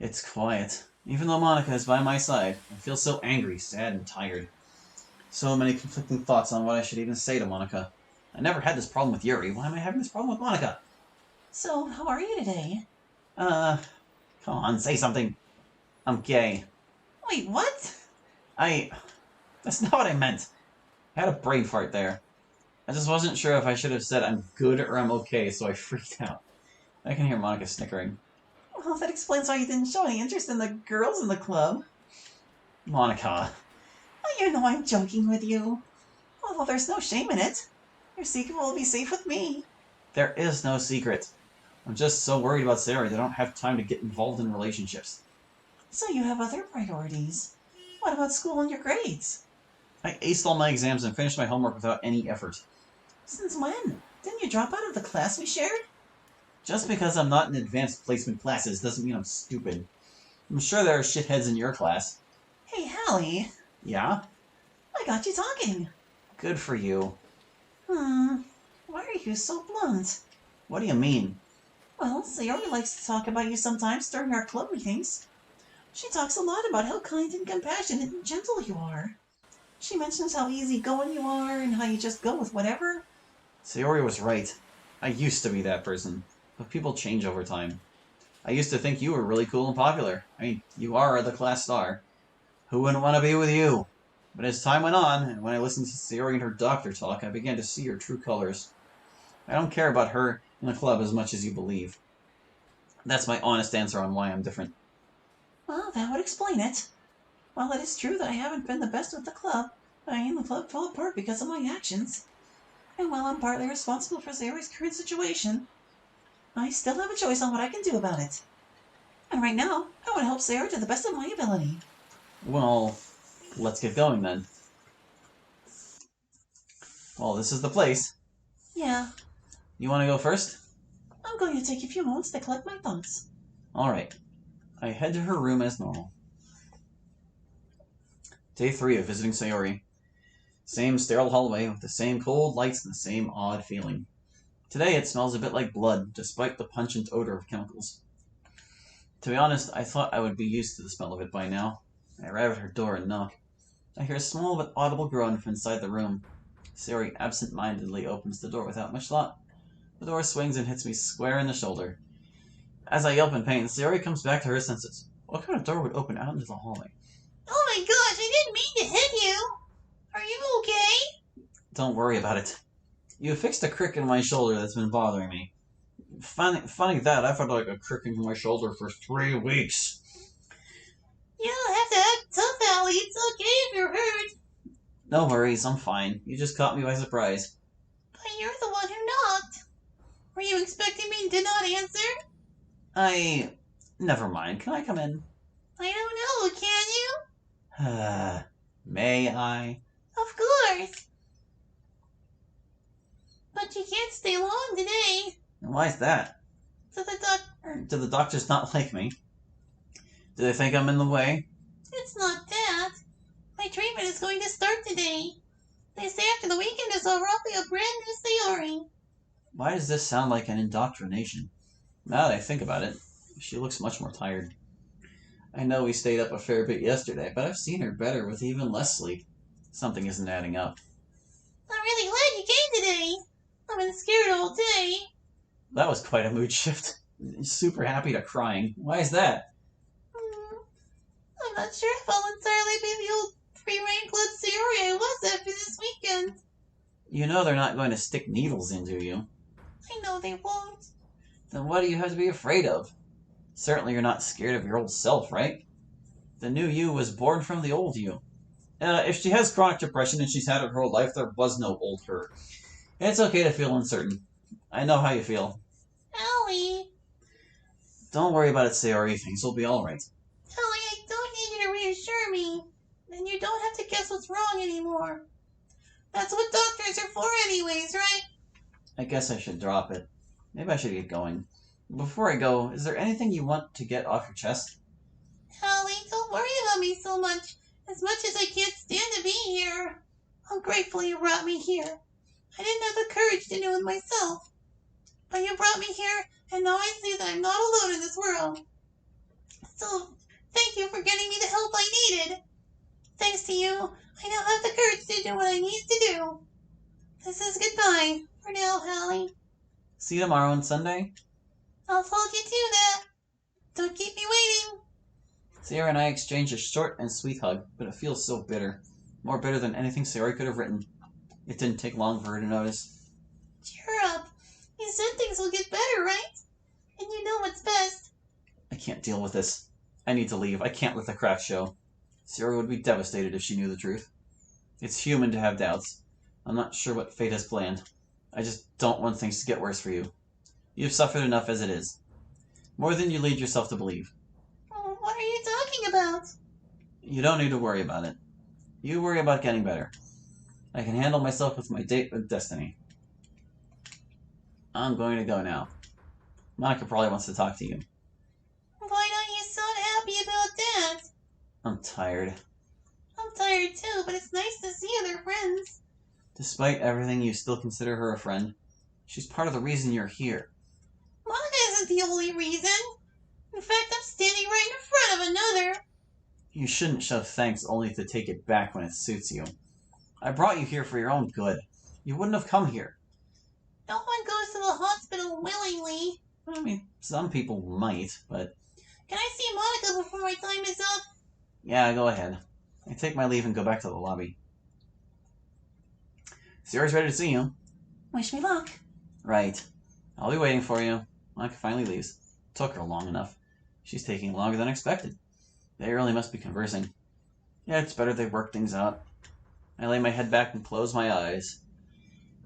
It's quiet. Even though Monika is by my side, I feel so angry, sad, and tired. So many conflicting thoughts on what I should even say to Monika. I never had this problem with Yuri. Why am I having this problem with Monika? So, how are you today? Uh, Come on, say something. I'm gay. Wait, what? I... That's not what I meant. I had a brain fart there. I just wasn't sure if I should have said I'm good or I'm okay, so I freaked out. I can hear Monika snickering. Well, that explains why you didn't show any interest in the girls in the club. Monika. Well, you know I'm joking with you. Although there's no shame in it. Your secret will be safe with me. There is no secret. I'm just so worried about Sarah that I don't have time to get involved in relationships. So you have other priorities. What about school and your grades? I aced all my exams and finished my homework without any effort. Since when? Didn't you drop out of the class we shared? Just because I'm not in advanced placement classes doesn't mean I'm stupid. I'm sure there are shitheads in your class. Hey, Hallie. Yeah? I got you talking. Good for you. Why are you so blunt? What do you mean? Well, Sayori likes to talk about you sometimes during our club meetings. She talks a lot about how kind and compassionate and gentle you are. She mentions how easygoing you are and how you just go with whatever. Sayori was right. I used to be that person, but people change over time. I used to think you were really cool and popular. I mean, you are the class star. Who wouldn't want to be with you? But as time went on, and when I listened to Sayori and her doctor talk, I began to see her true colors. I don't care about her in the club as much as you believe. That's my honest answer on why I'm different. Well, that would explain it. While it is true that I haven't been the best with the club, the club fell apart because of my actions. And while I'm partly responsible for Sayori's current situation, I still have a choice on what I can do about it. And right now, I want to help Sayori to the best of my ability. Well, let's get going then. Well, this is the place. Yeah, You want to go first? I'm going to take a few moments to collect my thoughts. Alright. I head to her room as normal. Day 3 of visiting Sayori. Same sterile hallway with the same cold lights and the same odd feeling. Today it smells a bit like blood, despite the pungent odor of chemicals. To be honest, I thought I would be used to the smell of it by now. I arrive at her door and knock. I hear a small but audible groan from inside the room. Sayori absent-mindedly opens the door without much thought. The door swings and hits me square in the shoulder. As I yelp in pain, Sayori comes back to her senses. What kind of door would open out into the hallway? Oh my gosh, I didn't mean to hit you! Are you okay? Don't worry about it. You fixed a crick in my shoulder that's been bothering me. Funny that, I've had like a crick in my shoulder for 3 weeks. You don't have to act tough, Allie. It's okay if you're hurt. No worries, I'm fine. You just caught me by surprise. But you're the one who knocked. Were you expecting me to not answer? Never mind. Can I come in? I don't know, can you? May I? Of course. But you can't stay long today. And why is that? So the doctor... Do the doctors not like me? Do they think I'm in the way? It's not that. My treatment is going to start today. They say after the weekend is over, I'll be a brand new Sayori. Why does this sound like an indoctrination? Now that I think about it, she looks much more tired. I know we stayed up a fair bit yesterday, but I've seen her better with even less sleep. Something isn't adding up. I'm really glad you came today. I've been scared all day. That was quite a mood shift. Super happy to crying. Why is that? I'm not sure if I'll entirely be the old free-range blood Sayori I was after this weekend. You know they're not going to stick needles into you. I know they won't. Then what do you have to be afraid of? Certainly you're not scared of your old self, right? The new you was born from the old you. If she has chronic depression and she's had it her whole life, there was no old her. It's okay to feel uncertain. I know how you feel. Allie. Don't worry about it, Sayori. Things will be alright. Allie, I don't need you to reassure me. And you don't have to guess what's wrong anymore. That's what doctors are for anyways, right? I guess I should drop it. Maybe I should get going. Before I go, is there anything you want to get off your chest? Allie, don't worry about me so much. As much as I can't stand to be here. I'm grateful you brought me here. I didn't have the courage to do it myself. But you brought me here, and now I see that I'm not alone in this world. So, thank you for getting me the help I needed. Thanks to you, I now have the courage to do what I need to do. This is goodbye for now, Hallie. See you tomorrow on Sunday. I'll hold you to that. Don't keep me waiting. Sayori and I exchange a short and sweet hug, but it feels so bitter. More bitter than anything Sayori could have written. It didn't take long for her to notice. Cheer up. You said things will get better, right? And you know what's best. I can't deal with this. I need to leave. I can't let the craft show. Sayori would be devastated if she knew the truth. It's human to have doubts. I'm not sure what fate has planned. I just don't want things to get worse for you. You've suffered enough as it is. More than you lead yourself to believe. Oh, what are you talking about? You don't need to worry about it. You worry about getting better. I can handle myself with my date with destiny. I'm going to go now. Monika probably wants to talk to you. Why don't you sound happy about that? I'm tired. I'm tired too, but it's nice to see other friends. Despite everything, you still consider her a friend. She's part of the reason you're here. Monika isn't the only reason. In fact, I'm standing right in front of another. You shouldn't show thanks only to take it back when it suits you. I brought you here for your own good. You wouldn't have come here. No one goes to the hospital willingly. I mean, some people might, but... Can I see Monika before my time is up? Yeah, go ahead. I take my leave and go back to the lobby. Sayori's ready to see you. Wish me luck. Right. I'll be waiting for you. Monika finally leaves. Took her long enough. She's taking longer than expected. They really must be conversing. Yeah, it's better they work things out. I lay my head back and close my eyes.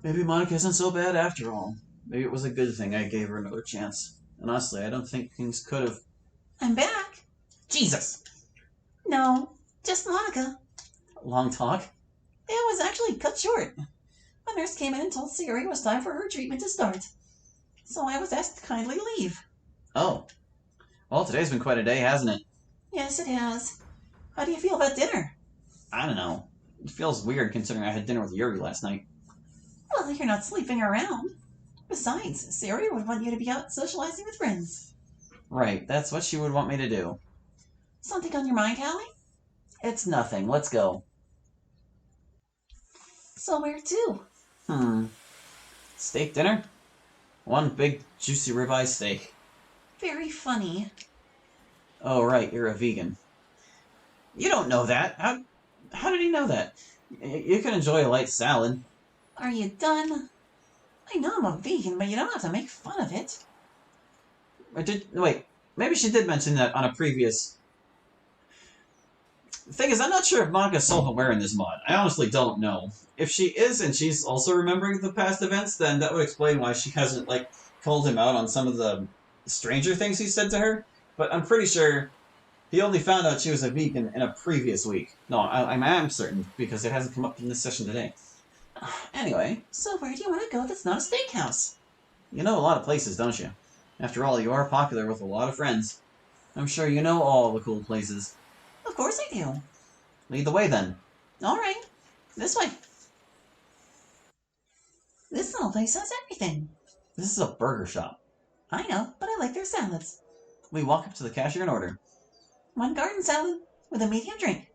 Maybe Monika isn't so bad after all. Maybe it was a good thing I gave her another chance. And honestly, I don't think things could have... I'm back. Jesus! No, just Monika. Long talk? It was actually cut short. A nurse came in and told Sayori it was time for her treatment to start. So I was asked to kindly leave. Oh. Well, today's been quite a day, hasn't it? Yes, it has. How do you feel about dinner? I don't know. It feels weird considering I had dinner with Yuri last night. Well, you're not sleeping around. Besides, Sayori would want you to be out socializing with friends. Right, that's what she would want me to do. Something on your mind, Hallie? It's nothing. Let's go. So where to? Steak dinner? One big, juicy ribeye steak. Very funny. Oh, right, you're a vegan. You don't know that. How did he know that? You can enjoy a light salad. Are you done? I know I'm a vegan, but you don't have to make fun of it. Wait, maybe she did mention that on a previous... The thing is, I'm not sure if Monika's self-aware in this mod. I honestly don't know. If she is, and she's also remembering the past events, then that would explain why she hasn't, called him out on some of the stranger things he said to her. But I'm pretty sure he only found out she was a vegan in a previous week. No, I'm certain, because it hasn't come up in this session today. Anyway. So where do you want to go that's not a steakhouse? You know a lot of places, don't you? After all, you are popular with a lot of friends. I'm sure you know all the cool places. Of course I do. Lead the way, then. All right. This way. This little place has everything. This is a burger shop. I know, but I like their salads. We walk up to the cashier and order. One garden salad with a medium drink.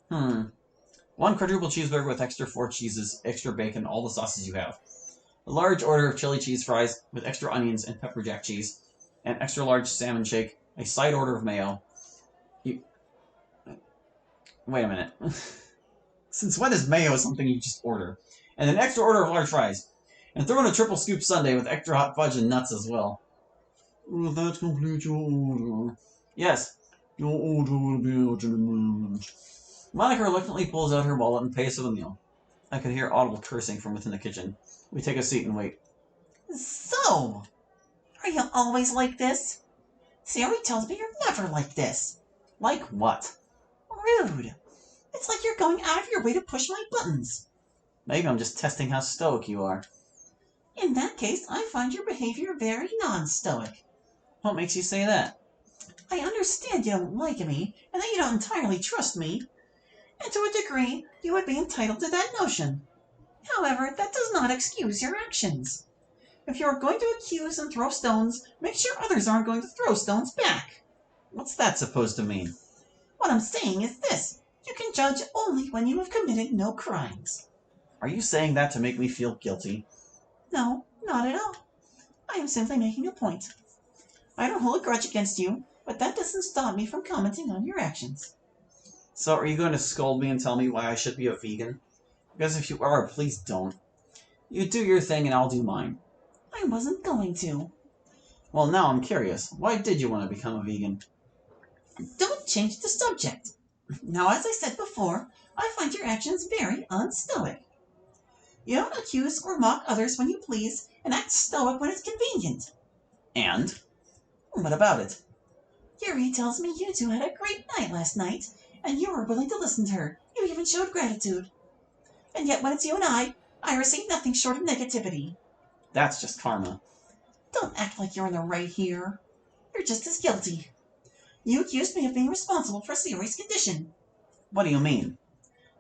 One quadruple cheeseburger with extra 4 cheeses, extra bacon, all the sauces you have. A large order of chili cheese fries with extra onions and pepper jack cheese. An extra large salmon shake. A side order of mayo. Wait a minute. Since when is mayo something you just order? And an extra order of large fries. And throw in a triple scoop sundae with extra hot fudge and nuts as well. Will that complete your order? Yes. Your order will be out in a moment. Monika reluctantly pulls out her wallet and pays for the meal. I could hear audible cursing from within the kitchen. We take a seat and wait. So, are you always like this? Sayori tells me you're never like this. Like what? Rude. It's like you're going out of your way to push my buttons. Maybe I'm just testing how stoic you are. In that case, I find your behavior very non-stoic. What makes you say that? I understand you don't like me, and that you don't entirely trust me. And to a degree, you would be entitled to that notion. However, that does not excuse your actions. If you are going to accuse and throw stones, make sure others aren't going to throw stones back. What's that supposed to mean? What I'm saying is this. You can judge only when you have committed no crimes. Are you saying that to make me feel guilty? No, not at all. I am simply making a point. I don't hold a grudge against you, but that doesn't stop me from commenting on your actions. So are you going to scold me and tell me why I should be a vegan? Because if you are, please don't. You do your thing and I'll do mine. I wasn't going to. Well, now I'm curious. Why did you want to become a vegan? Don't change the subject. Now, as I said before, I find your actions very unstoic. You don't accuse or mock others when you please, and act stoic when it's convenient. And? What about it? Yuri tells me you two had a great night last night, and you were willing to listen to her. You even showed gratitude. And yet when it's you and I receive nothing short of negativity. That's just karma. Don't act like you're in the right here. You're just as guilty. You accused me of being responsible for Sayori's condition. What do you mean?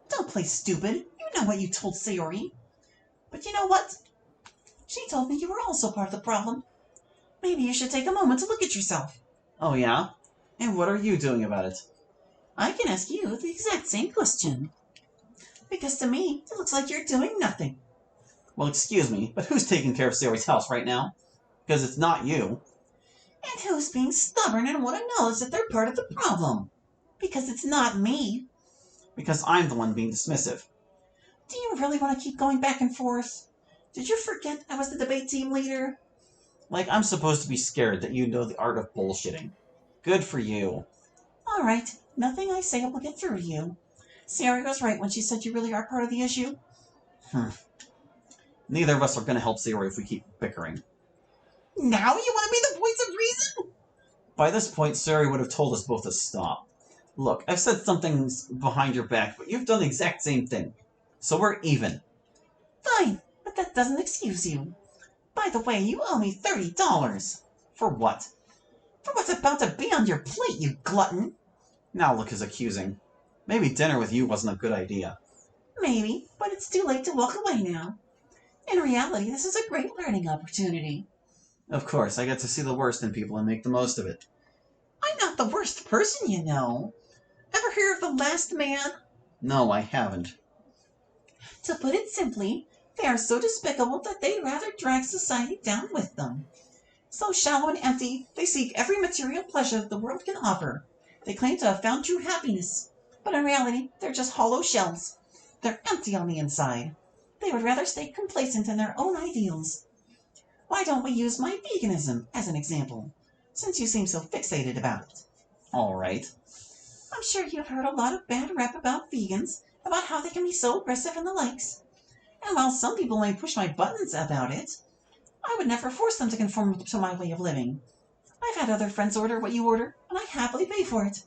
Don't play stupid. You know what you told Sayori. But you know what? She told me you were also part of the problem. Maybe you should take a moment to look at yourself. Oh, yeah? And what are you doing about it? I can ask you the exact same question. Because to me, it looks like you're doing nothing. Well, excuse me, but who's taking care of Sayori's house right now? Because it's not you. And who's being stubborn and won't acknowledge that they're part of the problem? Because it's not me. Because I'm the one being dismissive. Do you really want to keep going back and forth? Did you forget I was the debate team leader? Like I'm supposed to be scared that you know the art of bullshitting. Good for you. All right, nothing I say will get through to you. Sayori was right when she said you really are part of the issue. Neither of us are going to help Sayori if we keep bickering. Now you want to be the voice of reason? By this point, Sayori would have told us both to stop. Look, I've said some things behind your back, but you've done the exact same thing. So we're even. Fine, but that doesn't excuse you. By the way, you owe me $30. For what? For what's about to be on your plate, you glutton. Now look is accusing. Maybe dinner with you wasn't a good idea. Maybe, but it's too late to walk away now. In reality, this is a great learning opportunity. Of course, I get to see the worst in people and make the most of it. I'm not the worst person, you know. Ever hear of the last man? No, I haven't. To put it simply, they are so despicable that they'd rather drag society down with them. So shallow and empty, they seek every material pleasure that the world can offer. They claim to have found true happiness, but in reality, they're just hollow shells. They're empty on the inside. They would rather stay complacent in their own ideals. Why don't we use my veganism as an example, since you seem so fixated about it? All right. I'm sure you've heard a lot of bad rap about vegans, about how they can be so aggressive and the likes. And while some people may push my buttons about it, I would never force them to conform to my way of living. I've had other friends order what you order, and I happily pay for it.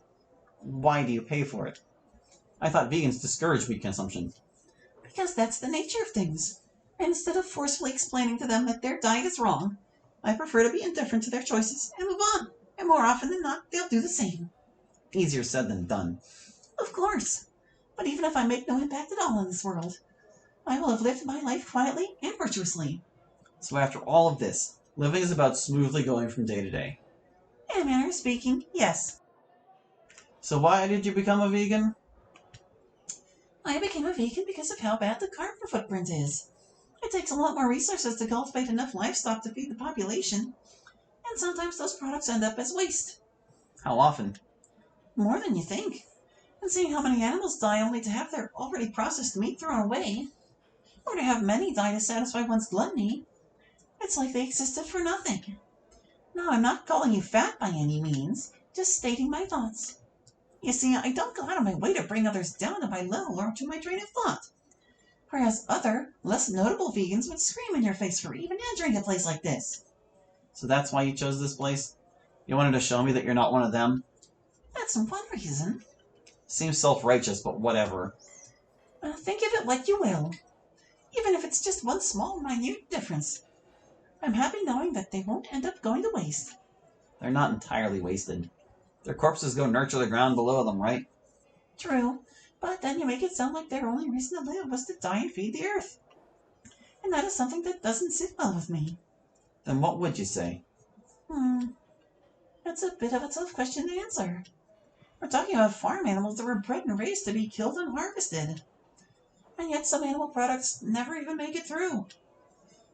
Why do you pay for it? I thought vegans discourage meat consumption. Because that's the nature of things. And instead of forcefully explaining to them that their diet is wrong, I prefer to be indifferent to their choices and move on. And more often than not, they'll do the same. Easier said than done. Of course. But even if I make no impact at all in this world, I will have lived my life quietly and virtuously. So after all of this, living is about smoothly going from day to day. In a manner of speaking, yes. So why did you become a vegan? I became a vegan because of how bad the carbon footprint is. It takes a lot more resources to cultivate enough livestock to feed the population, and sometimes those products end up as waste. How often? More than you think. And seeing how many animals die only to have their already processed meat thrown away, or to have many die to satisfy one's gluttony, it's like they existed for nothing. Now, I'm not calling you fat by any means, just stating my thoughts. You see, I don't go out of my way to bring others down to my level or to my train of thought. Whereas other, less notable vegans would scream in your face for even entering a place like this. So that's why you chose this place? You wanted to show me that you're not one of them? That's one reason. Seems self-righteous, but whatever. Think of it like you will. Even if it's just one small, minute difference. I'm happy knowing that they won't end up going to waste. They're not entirely wasted. Their corpses go nurture the ground below them, right? True, but then you make it sound like their only reason to live was to die and feed the earth. And that is something that doesn't sit well with me. Then what would you say? An That's a bit of a tough question to answer. We're talking about farm animals that were bred and raised to be killed and harvested. And yet some animal products never even make it through.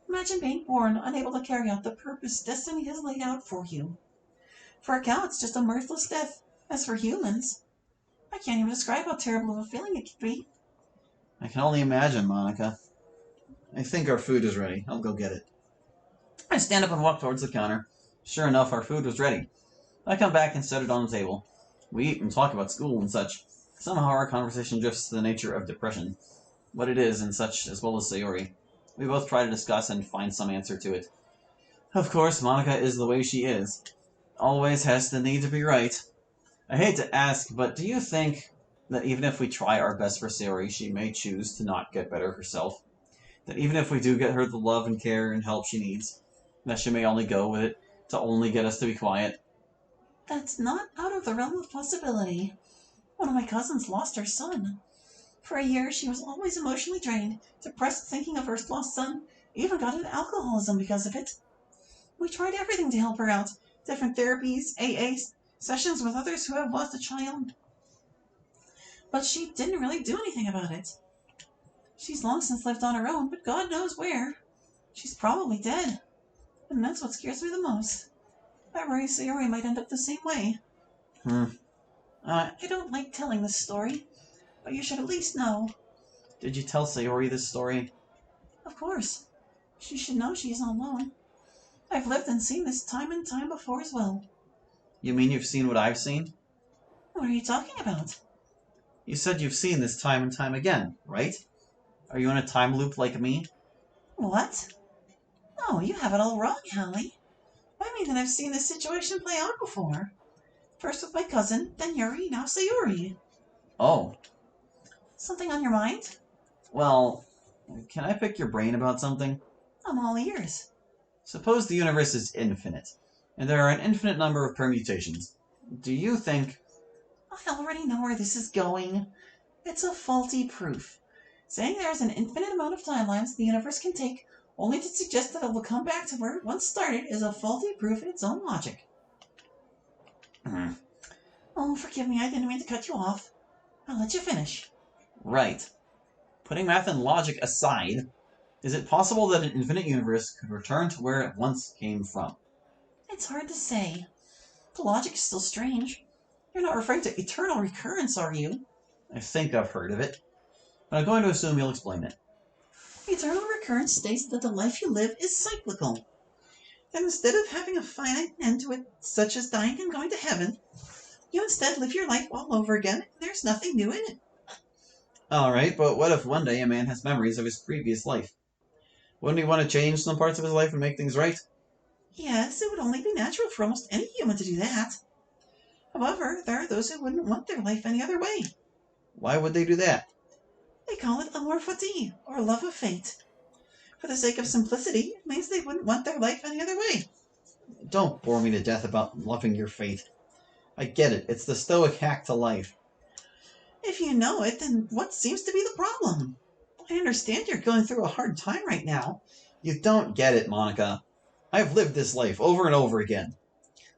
Imagine being born unable to carry out the purpose destiny has laid out for you. For a cow, it's just a mirthless death. As for humans, I can't even describe how terrible of a feeling it could be. I can only imagine, Monica. I think our food is ready. I'll go get it. I stand up and walk towards the counter. Sure enough, our food was ready. I come back and set it on the table. We eat and talk about school and such. Somehow our conversation drifts to the nature of depression, what it is and such, as well as Sayori. We both try to discuss and find some answer to it. Of course, Monica is the way she is. Always has the need to be right. I hate to ask, but do you think that even if we try our best for Sayori, she may choose to not get better herself? That even if we do get her the love and care and help she needs, that she may only go with it to only get us to be quiet? That's not out of the realm of possibility. One of my cousins lost her son. For a year, she was always emotionally drained, depressed thinking of her lost son, even got into alcoholism because of it. We tried everything to help her out. Different therapies, AA sessions with others who have lost a child. But she didn't really do anything about it. She's long since lived on her own, but God knows where. She's probably dead. And that's what scares me the most. I worry Sayori might end up the same way. I don't like telling this story, but you should at least know. Did you tell Sayori this story? Of course. She should know she isn't alone. I've lived and seen this time and time before as well. You mean you've seen what I've seen? What are you talking about? You said you've seen this time and time again, right? Are you in a time loop like me? What? No, you have it all wrong, Hallie. I mean that I've seen this situation play out before. First with my cousin, then Yuri, now Sayori. Oh. Something on your mind? Well, can I pick your brain about something? I'm all ears. Suppose the universe is infinite, and there are an infinite number of permutations. Do you think... I already know where this is going. It's a faulty proof. Saying there is an infinite amount of timelines the universe can take, only to suggest that it will come back to where it once started, is a faulty proof in its own logic. Oh, forgive me, I didn't mean to cut you off. I'll let you finish. Right. Putting math and logic aside, is it possible that an infinite universe could return to where it once came from? It's hard to say. The logic is still strange. You're not referring to eternal recurrence, are you? I think I've heard of it, but I'm going to assume you'll explain it. Eternal recurrence states that the life you live is cyclical. That instead of having a finite end to it, such as dying and going to heaven, you instead live your life all over again, and there's nothing new in it. Alright, but what if one day a man has memories of his previous life? Wouldn't he want to change some parts of his life and make things right? Yes, it would only be natural for almost any human to do that. However, there are those who wouldn't want their life any other way. Why would they do that? They call it Amor Fati, or love of fate. For the sake of simplicity, it means they wouldn't want their life any other way. Don't bore me to death about loving your fate. I get it, it's the stoic hack to life. If you know it, then what seems to be the problem? I understand you're going through a hard time right now. You don't get it, Monica. I've lived this life over and over again.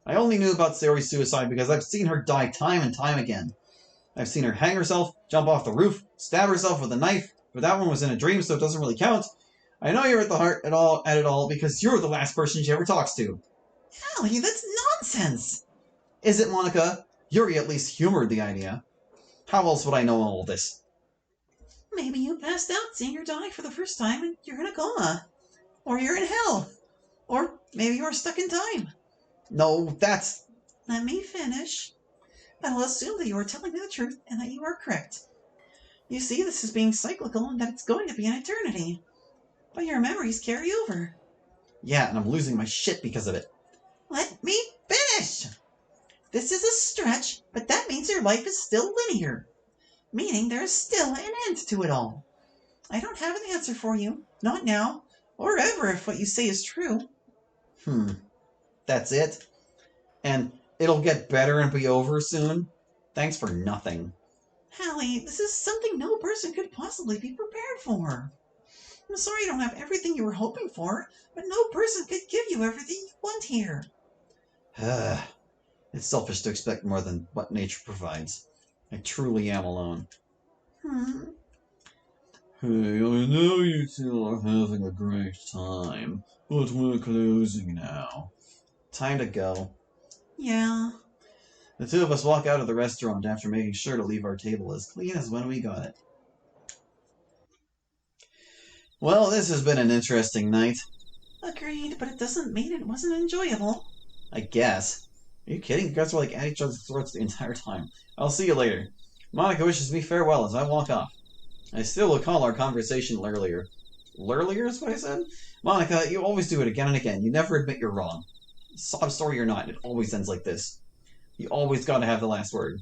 I only knew about Sayori's suicide because I've seen her die time and time again. I've seen her hang herself, jump off the roof, stab herself with a knife, but that one was in a dream, so it doesn't really count. I know you're at the heart at it all because you're the last person she ever talks to. Allie, that's nonsense! Is it, Monica? Yuri at least humored the idea. How else would I know all this? Maybe you passed out seeing her die for the first time and you're in a coma. Or you're in hell. Or maybe you're stuck in time. No, that's... Let me finish. I will assume that you are telling me the truth and that you are correct. You see this as being cyclical and that it's going to be an eternity. But your memories carry over. Yeah, and I'm losing my shit because of it. Let me finish! This is a stretch, but that means your life is still linear. Meaning there is still an end to it all. I don't have an answer for you. Not now. Or ever if what you say is true. That's it? And it'll get better and be over soon? Thanks for nothing. Hallie, this is something no person could possibly be prepared for. I'm sorry you don't have everything you were hoping for, but no person could give you everything you want here. It's selfish to expect more than what nature provides. I truly am alone. Hmm. Hey, I know you two are having a great time, but we're closing now. Time to go. Yeah. The two of us walk out of the restaurant after making sure to leave our table as clean as when we got it. Well, this has been an interesting night. Agreed, but it doesn't mean it wasn't enjoyable. I guess. Are you kidding? You guys were like at each other's throats the entire time. I'll see you later. Monika wishes me farewell as I walk off. I still recall our conversation earlier. Lurlier is what I said? Monika, you always do it again and again. You never admit you're wrong. Sob story or not, it always ends like this. You always gotta have the last word.